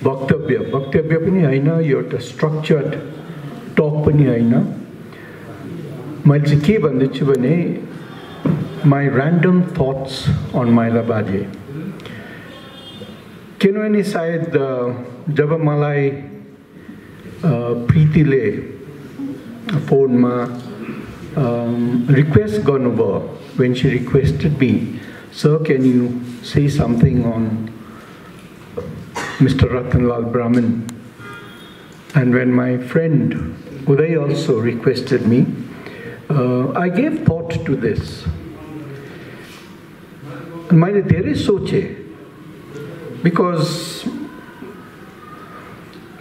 वक्तव्य पनि हैन, यो एउटा स्ट्रक्चर्ड टक पनि हैन। मैले चाहिँ के भन्दैछु भने माई ऱ्यान्डम थट्स अन माइला बाजे। किनभने सायद जब मलाई प्रीतिले फोनमा रिक्वेस्ट गर्नुभयो, when she requested me, sir, can you say something on Mr. Ratanlal Brahmin? And when my friend Uday also requested me, I gave thought to this. मैले धेरै सोचे, because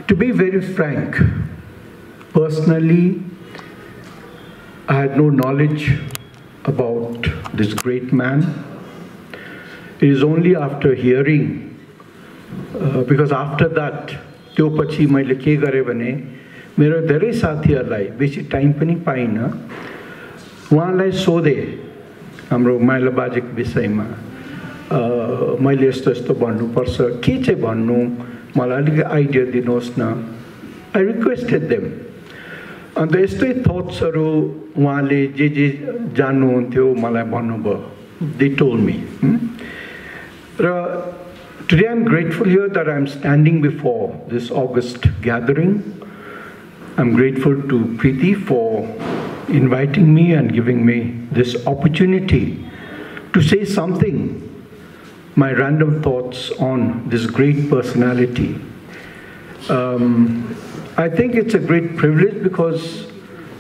to be very frank, personally, I had no knowledge about this great man. It is only after hearing, because after that, त्यो पछि मैले के गरेँ भने मेरो धेरै साथीहरूलाई बेसी टाइम पनि पाइनँ, उहाँलाई सोधेँ हाम्रो माइला बाजेको विषयमा, मैले यस्तो यस्तो भन्नुपर्छ, के चाहिँ भन्नु, मलाई अलिकति आइडिया दिनुहोस् न। I requested them. अन्त यस्तै थट्सहरू उहाँले जे जान्नुहुन्थ्यो मलाई भन्नुभयो, दे टोल्ड मी। र today I'm grateful here that I'm standing before this August gathering. I'm grateful to Preeti for inviting me and giving me this opportunity to say something, my random thoughts on this great personality. I think it's a great privilege because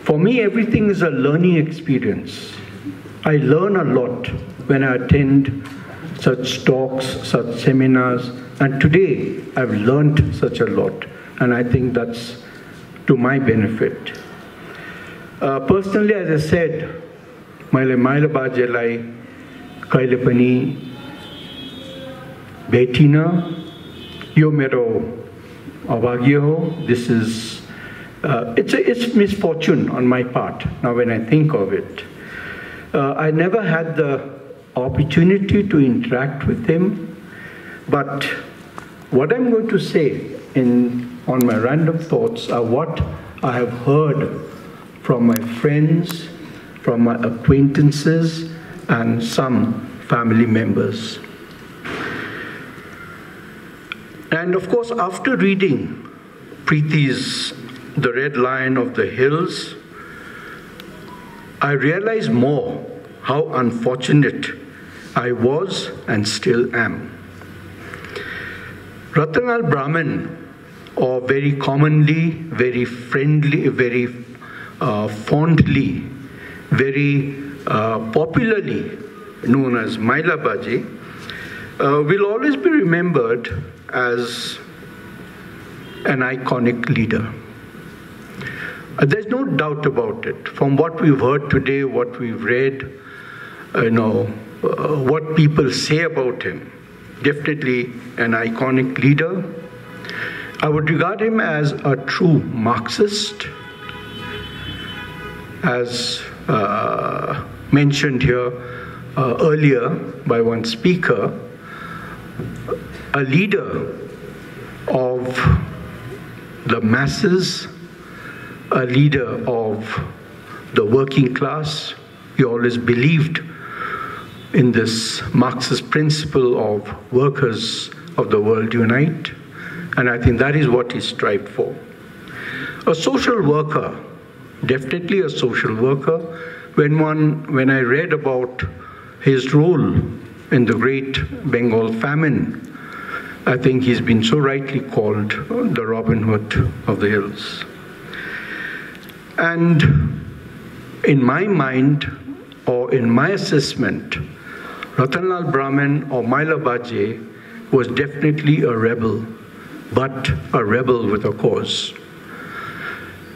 for me everything is a learning experience. I learn a lot when I attend such talks, such seminars, and today I've learned such a lot, and I think that's to my benefit. Personally, as I said, मैले माइला बाजेलाई कहिले पनि भेटिनँ, यो मेरो अभाग्य हो. This is it's misfortune on my part now when I think of it. I never had the opportunity to interact with him, but what I'm going to say on my random thoughts are what I have heard from my friends, from my acquaintances, and some family members. And of course, after reading Preeti's The Red Lion of the Hills, I realized more how unfortunate I was and still am. Ratanlal Brahmin, or very commonly, very friendly, very fondly, very popularly known as Maila Baji, will always be remembered as an iconic leader. There's no doubt about it. From what we've heard today, what we've read, what people say about him, definitely an iconic leader. I would regard him as a true Marxist, as mentioned here earlier by one speaker, a leader of the masses, a leader of the working class. He always believed in this Marxist principle of workers of the world unite, and I think that is what he strived for. A social worker, definitely a social worker. When I read about his role in the Great Bengal Famine, I think he's been so rightly called the Robin Hood of the hills. And in my mind, or in my assessment, Ratanlal Brahmin or Maila Baje was definitely a rebel, but a rebel with a cause.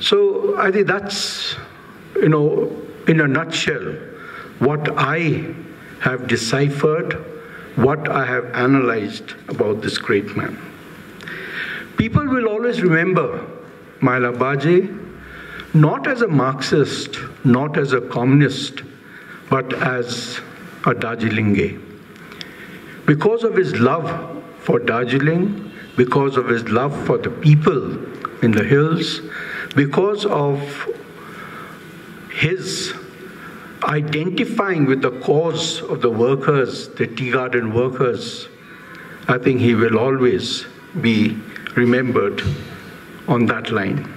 So I think that's, in a nutshell, what I have deciphered, what I have analyzed about this great man. People will always remember Maila Baje not as a Marxist, not as a communist, but as a Darjeelinge. Because of his love for Darjeeling, because of his love for the people in the hills, because of his identifying with the cause of the workers, the tea garden workers. I think he will always be remembered on that line.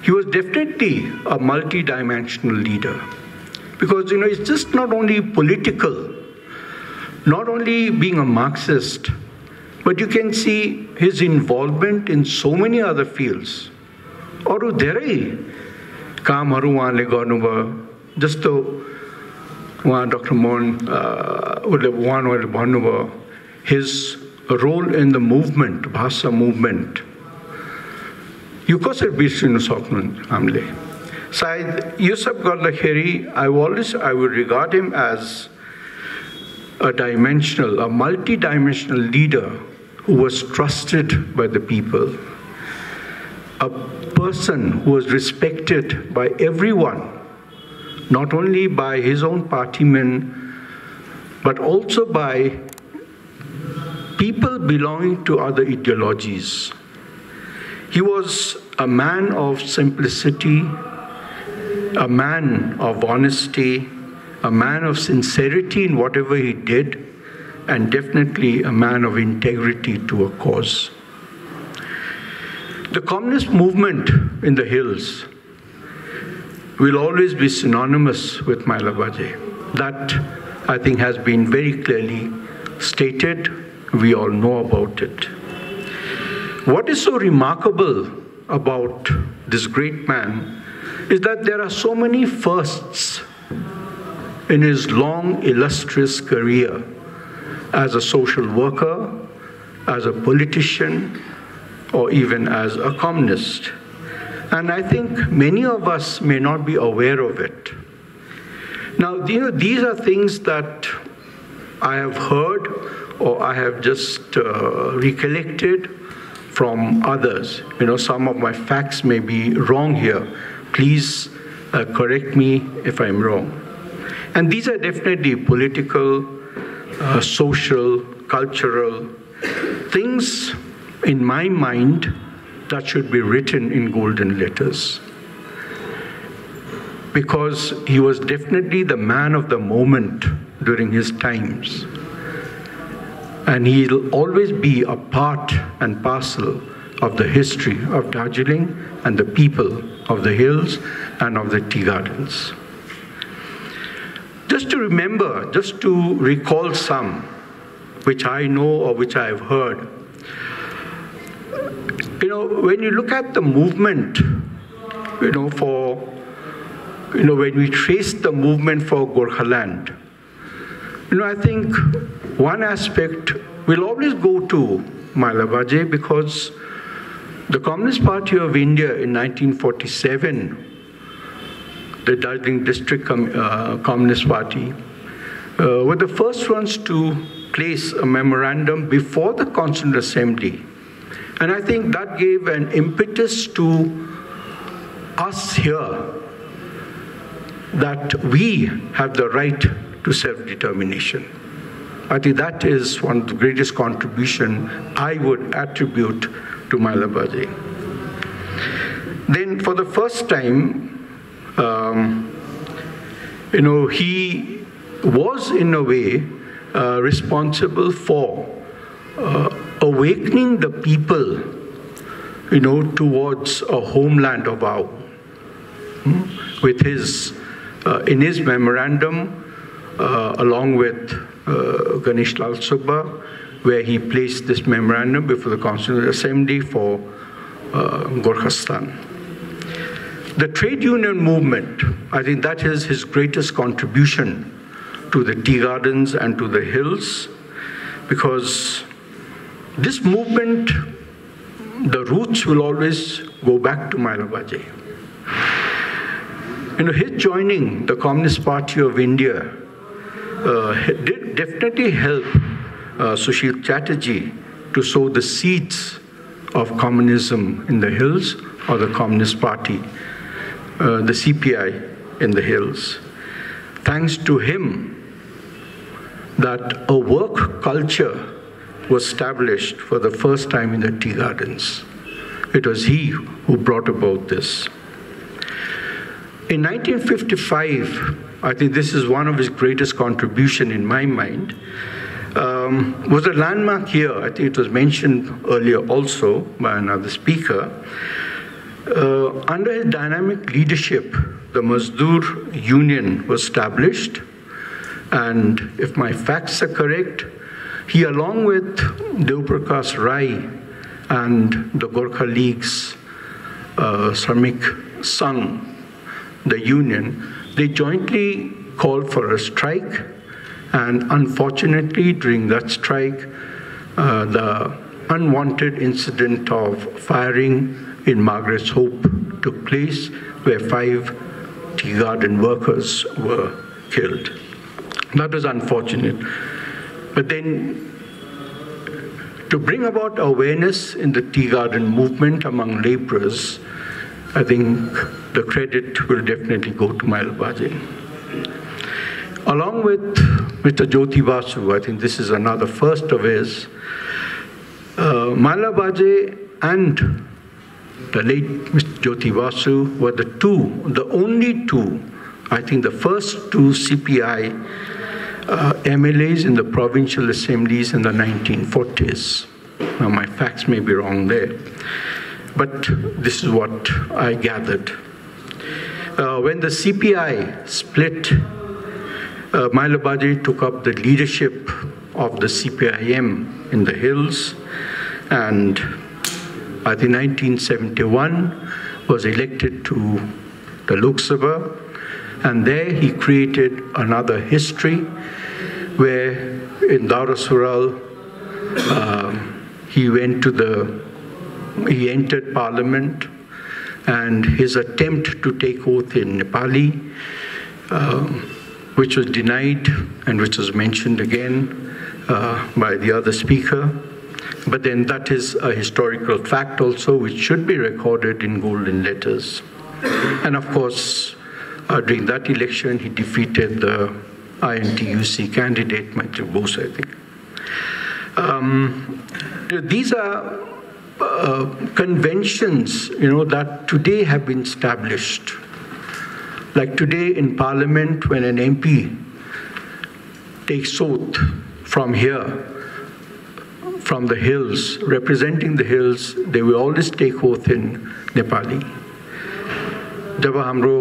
He was definitely a multi-dimensional leader because, it's just not only political, not only being a Marxist, but you can see his involvement in so many other fields. Aru धेरै कामहरू उहाँले गर्नुभयो जस्तो उहाँ Dr. Mohan उहाँले भन्नुभयो his role in the movement, Bhasa movement. यो कसरी बिर्सिनु सक्नुहुन्छ हामीले सायद यो सब गर्दाखेरि I would regard him as a multi-dimensional leader who was trusted by the people, a person who was respected by everyone, not only by his own partymen, but also by people belonging to other ideologies. He was a man of simplicity, a man of honesty, a man of sincerity in whatever he did, and definitely a man of integrity to a cause. The communist movement in the hills will always be synonymous with Mailabaje. That, I think, has been very clearly stated. We all know about it. What is so remarkable about this great man is that there are so many firsts in his long, illustrious career as a social worker, as a politician, or even as a communist. And I think many of us may not be aware of it. Now, these are things that I have heard or I have just recollected from others. Some of my facts may be wrong here. Please correct me if I'm wrong. And these are definitely political, social, cultural things in my mind that should be written in golden letters. Because he was definitely the man of the moment during his times. And he'll always be a part and parcel of the history of Darjeeling and the people of the hills and of the tea gardens. Just to remember, just to recall some, which I know or which I have heard. When you look at the movement, when we trace the movement for Gorkhaland, I think one aspect will always go to Mailabaje because the Communist Party of India in 1947, the Darjeeling District Communist Party, were the first ones to place a memorandum before the Constituent Assembly. And I think that gave an impetus to us here that we have the right to self-determination. I think that is one of the greatest contribution I would attribute to Mailabaje. Then for the first time, he was in a way responsible for awakening the people, towards a homeland of our with his, in his memorandum, along with Ganesh Lal Subba, where he placed this memorandum before the Constituent Assembly for Gorkhastan. The trade union movement, I think that is his greatest contribution to the tea gardens and to the hills, because this movement, the roots will always go back to Mailabaje. His joining the Communist Party of India did definitely help Sushil Chatterjee to sow the seeds of communism in the hills, or the Communist Party, the CPI in the hills. Thanks to him, that a work culture was established for the first time in the tea gardens. It was he who brought about this. In 1955, I think this is one of his greatest contribution in my mind, was a landmark year. I think it was mentioned earlier also by another speaker. Under his dynamic leadership, the Mazdoor Union was established, and if my facts are correct, he, along with Devprakash Rai and the Gorkha League's Sramik Sangh, the union, they jointly called for a strike, and unfortunately during that strike, the unwanted incident of firing in Margaret's Hope took place, where 5 tea garden workers were killed. That was unfortunate. But then, to bring about awareness in the tea garden movement among laborers, I think the credit will definitely go to Mailabaje. Along with Mr. Jyoti Basu, I think this is another first of his, Mailabaje and the late Mr. Jyoti Basu were the only two, I think the first 2 CPI MLAs in the provincial assemblies in the 1940s. Now, my facts may be wrong there, but this is what I gathered. When the CPI split, Mailabaje took up the leadership of the CPIM in the hills, and I think 1971 was elected to the Lok Sabha, and there he created another history where in Darasural he entered parliament, and his attempt to take oath in Nepali, which was denied and which was mentioned again by the other speaker. But then that is a historical fact also, which should be recorded in golden letters. And of course, during that election, he defeated the INTUC candidate, Maitri Bose, I think. These are conventions, that today have been established. Like today in Parliament, when an MP takes oath from here, from the hills, representing the hills, they will always take oath in Nepali. जब हाम्रो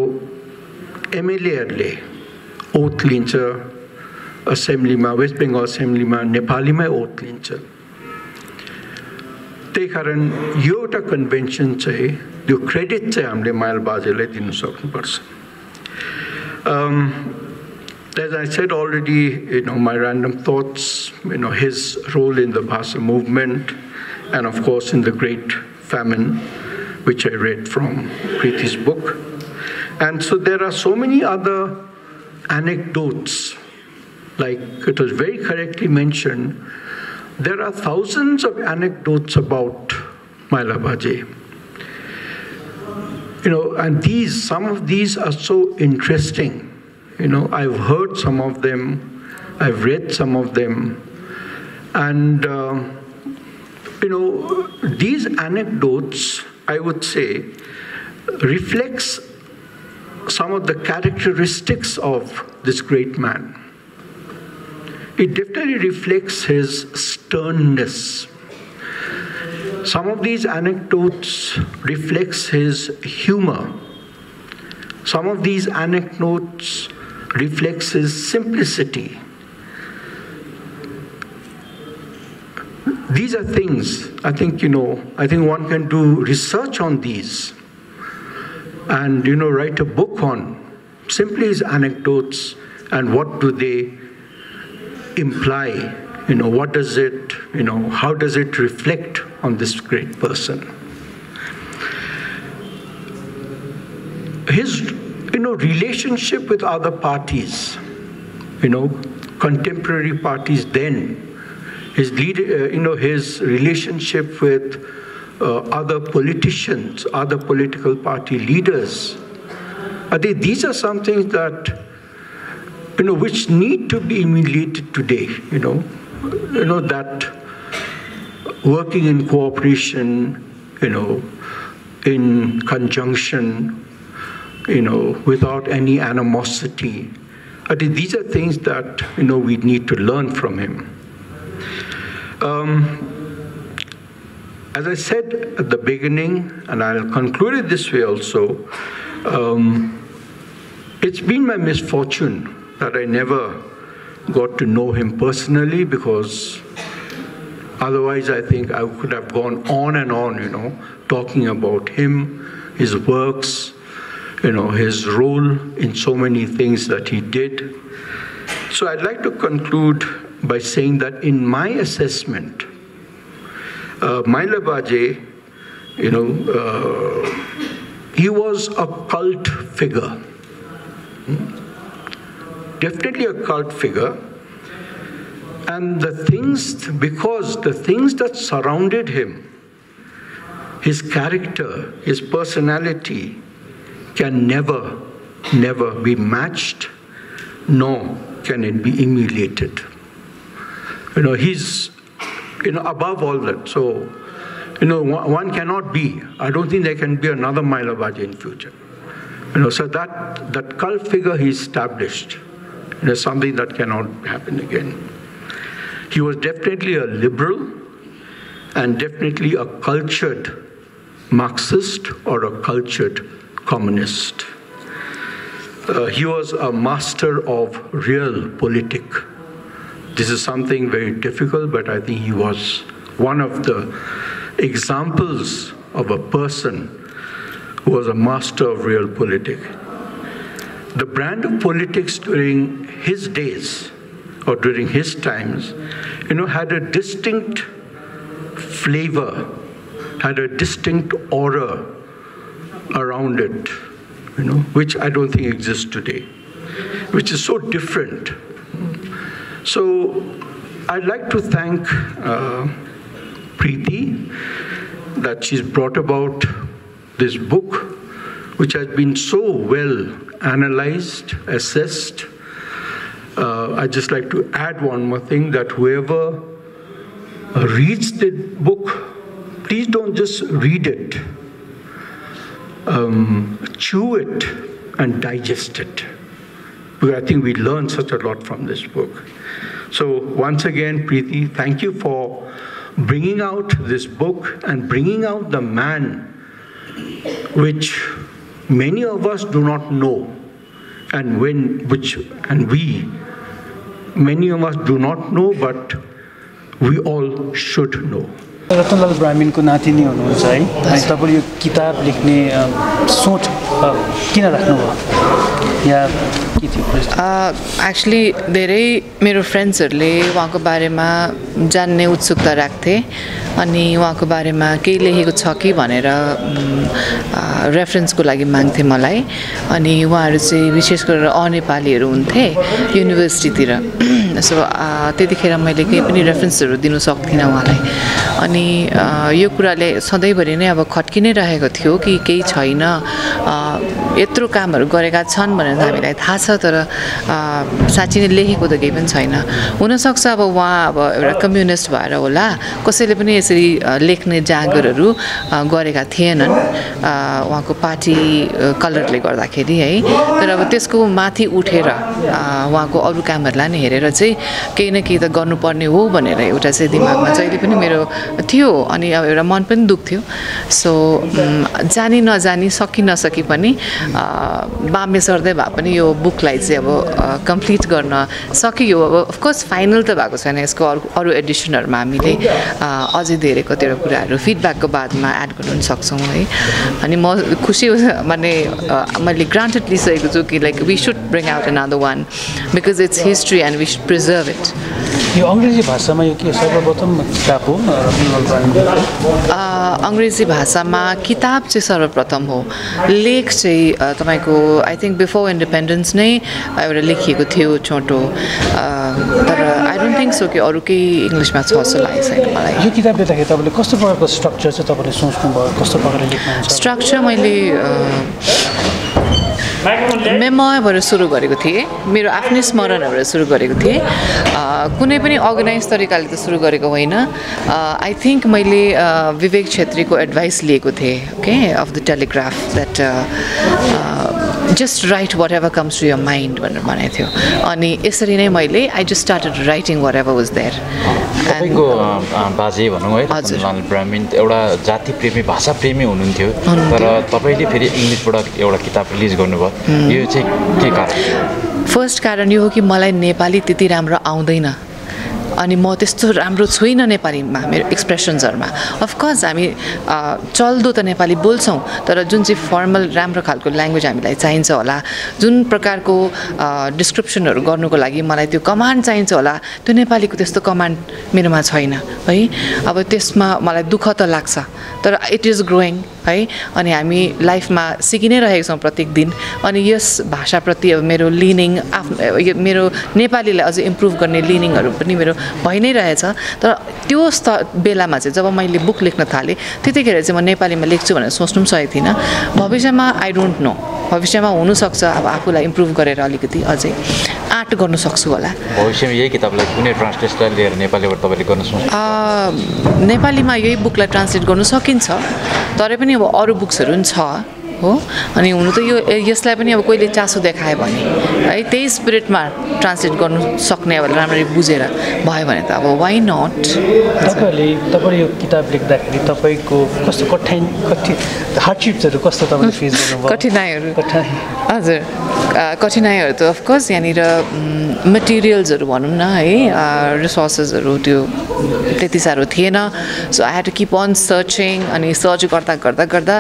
एमएलएहरूले oath लिन्छ असेम्ब्लीमा, waste Bengal असेम्ब्लीमा नेपालीमै oath लिन्छ। त्यही कारण यो एउटा convention चाहिँ, त्यो क्रेडिट चाहिँ हामीले माइलबाजेलाई दिन सक्नुपर्छ। As I said already, my random thoughts, his role in the Bhasa movement, and of course in the Great Famine, which I read from Preeti's book. And so there are so many other anecdotes, like it was very correctly mentioned, there are thousands of anecdotes about Mailabaje. And some of these are so interesting. I've heard some of them, I've read some of them, and these anecdotes, I would say, reflects some of the characteristics of this great man. It definitely reflects his sternness. Some of these anecdotes reflects his humor. Some of these anecdotes reflects his simplicity. These are things, I think one can do research on these and, write a book on simply his anecdotes and what do they imply, what does it, how does it reflect on this great person. His, relationship with other parties, contemporary parties then, his his relationship with other politicians, other political party leaders. I think these are some things that, which need to be emulated today, that working in cooperation, in conjunction, without any animosity. I think these are things that, we need to learn from him. As I said at the beginning, and I'll conclude it this way also, it's been my misfortune that I never got to know him personally, because otherwise I think I could have gone on and on, talking about him, his works, his role in so many things that he did. So I'd like to conclude by saying that in my assessment, Maila Baje, he was a cult figure. Definitely a cult figure. And because the things that surrounded him, his character, his personality, can never be matched, nor can it be emulated. He's above all that. So, one cannot be. I don't think there can be another Maila Baje in future. So that cult figure he established, something that cannot happen again. He was definitely a liberal and definitely a cultured Marxist or a cultured communist. He was a master of realpolitik. This is something very difficult, but I think he was one of the examples of a person who was a master of realpolitik. The brand of politics during his days or during his times, had a distinct flavor, had a distinct aura around it, which I don't think exists today, which is so different. So I'd like to thank Preeti that she's brought about this book, which has been so well analyzed, assessed. I'd just like to add one more thing, that whoever reads the book, please don't just read it. Chew it and digest it. Because I think we learn such a lot from this book. So once again, Preeti, thank you for bringing out this book and bringing out the man which many of us do not know, and many of us do not know, but we all should know. Ratanlal Brahmin को नाति नै हुनुहुन्छ है, अनि तपाईले यो किताब लेख्ने सोच किन राख्नुभयो या के थियो? एक्चुअली धेरै मेरो फ्रेन्ड्सहरुले उहाँको बारेमा जान्ने उत्सुकता राख्थे, अनि उहाँको बारेमा केही लेखेको छ कि भनेर रेफरेन्सको लागि माग्थे मलाई, अनि उहाँहरु चाहिँ विशेष गरेर अनेपालीहरु हुन्थे युनिभर्सिटीतिर। सो त्यतिखेर मैले केही पनि रेफरेन्सहरु दिन सक्थिनँ उहाँलाई, अनि यो कुराले सधैँभरि नै अब खट्किनै रहेको थियो कि केही छैन, यत्रो कामहरु गरेका छन् भनेर हामीलाई थाहा छ, तर साच्चै नै लेखेको त केही पनि छैन। हुन सक्छ अब उहाँ अब एउटा कम्युनिस्ट भएर होला, कसैले पनि यसरी लेख्ने जागरहरु गरेका थिएनन् उहाँको पार्टी कलरले गर्दाखेरि है, तर अब त्यसको माथि उठेर उहाँको अरु कामहरुलाई नि हेरेर चाहिँ केही न केही त गर्नुपर्ने हो भनेर एउटा चाहिँ दिमागमा जहिले पनि मेरो थियो, अनि अब एउटा मन पनि दुख्थ्यो। सो जानी नजानी सकि नसकी पनि बामे सर्दै भए पनि यो बुकलाई चाहिँ अब कम्प्लिट गर्न सकियो। अब अफ कोर्स फाइनल त भएको छैन, यसको अरु एडिसनहरुमा हामीले अझै धेरै कतिवटा कुराहरु फिडब्याकको बादमा एड गर्न सक्छौं है। अनि म खुसी माने मैले ग्रान्टेड लिइसकेको छु कि like we should bring out another one because it's history and we should preserve it. यो अंग्रेजी भाषामा यो के सर्वप्रथम किताब हो रतनलाल ब्राह्मीणको? अंग्रेजी भाषामा किताब चाहिँ सर्वप्रथम हो। लेख चाहिँ तपाईको आई थिंक बिफोर इन्डिपेन्डेन्स नै एउटा लेखिएको थियो छोटो, तर आई डोन्ट थिंक सो कि अरु केही इंग्लिशमा छ जस्तो लागेको छैन मलाई। यो किताब लेख्दाखेरि तपाईले कस्तो प्रकारको स्ट्रक्चर चाहिँ तपाईले सोच्नु भयो, कस्तो प्रकारले लेख्नुहुन्छ? स्ट्रक्चर मैले मेमोयरबाट सुरु गरेको थिएँ मेरो आफ्नै स्मरणबाट सुरु गरेको थिएँ कुनै पनि अर्गनाइज तरिकाले त सुरु गरेको होइन आई थिङ्क मैले विवेक छेत्रीको एडभाइस लिएको थिएँ okay of the telegraph that just write whatever comes to your mind भनेर भनेको थियो अनि यसरी नै मैले I just started writing whatever was there तपाईको बाजे भनौँ है रतनलाल ब्राह्मण एउटा जाति प्रेमी भाषा प्रेमी हुनुहुन्थ्यो तर तपाईले फेरि इङ्ग्लिसबाट एउटा किताब रिलिज गर्नुभयो यो चाहिँ के कारण फर्स्ट कारण यो हो कि मलाई नेपाली त्यति राम्रो आउँदैन अनि म त्यस्तो राम्रो छुइनँ नेपालीमा मेरो एक्सप्रेसन्सहरुमा अफ कोर्स हामी चल्दो त नेपाली बोल्छौं तर जुन चाहिँ फर्मल राम्रो खालको ल्याङ्ग्वेज हामीलाई चाहिन्छ होला जुन प्रकारको डिस्क्रिप्सनहरु गर्नुको लागि मलाई त्यो कमान्ड चाहिन्छ होला त्यो नेपालीको त्यस्तो कमान्ड मेरोमा छैन है अब त्यसमा मलाई दुःख त लाग्छ तर इट इज ग्रोइङ है अनि हामी लाइफमा सिकि नै रहेको छौं प्रत्येक दिन अनि यस भाषाप्रति अब मेरो लिनिङ मेरो नेपालीलाई अझै इम्प्रुभ गर्ने लिनिङहरु पनि मेरो भइ नै रहेछ तर त्यो बेलामा चाहिँ जब मैले बुक लेख्न थाले त्यतिखेर चाहिँ म नेपालीमा लेख्छु भनेर सोच्नु पनि सकेको थिइनँ भविष्यमा आई डोन्ट नो भविष्यमा हुन सक्छ अब आफूलाई इम्प्रुभ गरेर अलिकति अझै आर्ट गर्न सक्छु होला भविष्यमा यही किताबलाई कुनै ट्रान्सलेटलाई लिएर नेपालीबाट तपाईले गर्न सक्नुहुन्छ नेपालीमा यही बुकलाई ट्रान्सलेट गर्न सकिन्छ तर पनि अब अरु बुक्सहरु पनि छ हो अनि हुनु त यो यसलाई पनि अब कोहीले चासो देखाए भने है त्यही स्पिरिटमा ट्रान्सलेट गर्नु सक्ने अब राम्ररी बुझेर भयो भने त अब व्हाई नट तपाईले यो किताब लेख्दाखेरि तपाईको कस्तो हार्डशिप्सहरु कस्तो तपाईले फेस गर्नुभयो कठिनाइहरु हजुर कठिनाइहरु त अफ कोर्स यहाँनिर मटेरियल्सहरु भनौं न है रिसोर्सेसहरु त्यो त्यति साह्रो थिएन so I had to keep on searching अनि सर्च गर्दा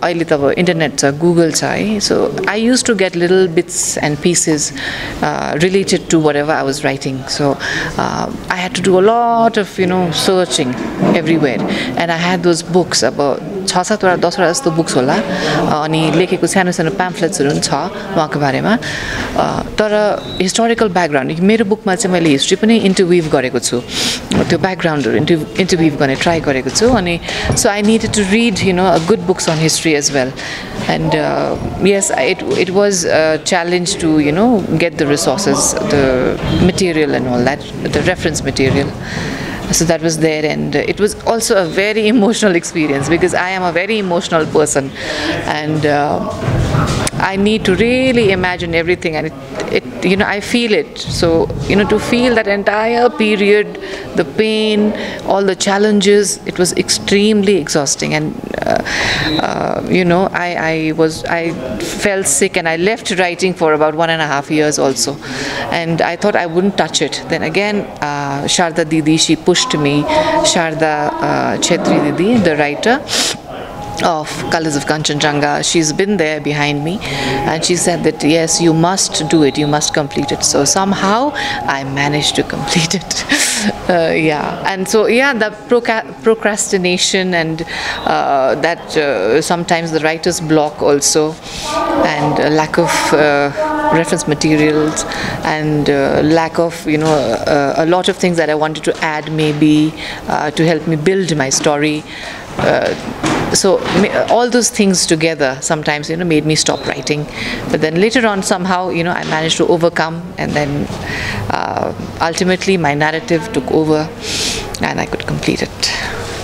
अहिले त internet छ Google छ है so I used to get little bits and pieces related to whatever I was writing so I had to do a lot of searching everywhere and I had those books about 6-7 वटा 10 वटा जस्तो books होला अनि लेखेको सानो सानो प्याम्फलेट्सहरु पनि छ उहाँको बारेमा तर हिस्टोरिकल ब्याकग्राउन्ड मेरो बुकमा चाहिँ मैले हिस्ट्री पनि इन्टरवीव गरेको छु त्यो ब्याकग्राउन्डहरु इन्टरवीव गर्ने ट्राई गरेको छु अनि so I needed to read a good books on history as well and yes it was a challenge to get the resources the material and all that the reference material so that was there and it was also a very emotional experience because I am a very emotional person and I need to really imagine everything and it I feel it so to feel that entire period the pain all the challenges it was extremely exhausting and I felt sick and I left writing for about 1.5 years also and I thought I wouldn't touch it then again Sharda Didi she pushed me Sharda Chetri Didi the writer of Colors of Kanchenjunga she's been there behind me and she said that yes you must do it you must complete it so somehow I managed to complete it and so the procrastination and that sometimes the writer's block also and lack of reference materials and lack of a lot of things that I wanted to add maybe to help me build my story so all those things together sometimes made me stop writing but then later on somehow I managed to overcome and then ultimately my narrative took over and I could complete it.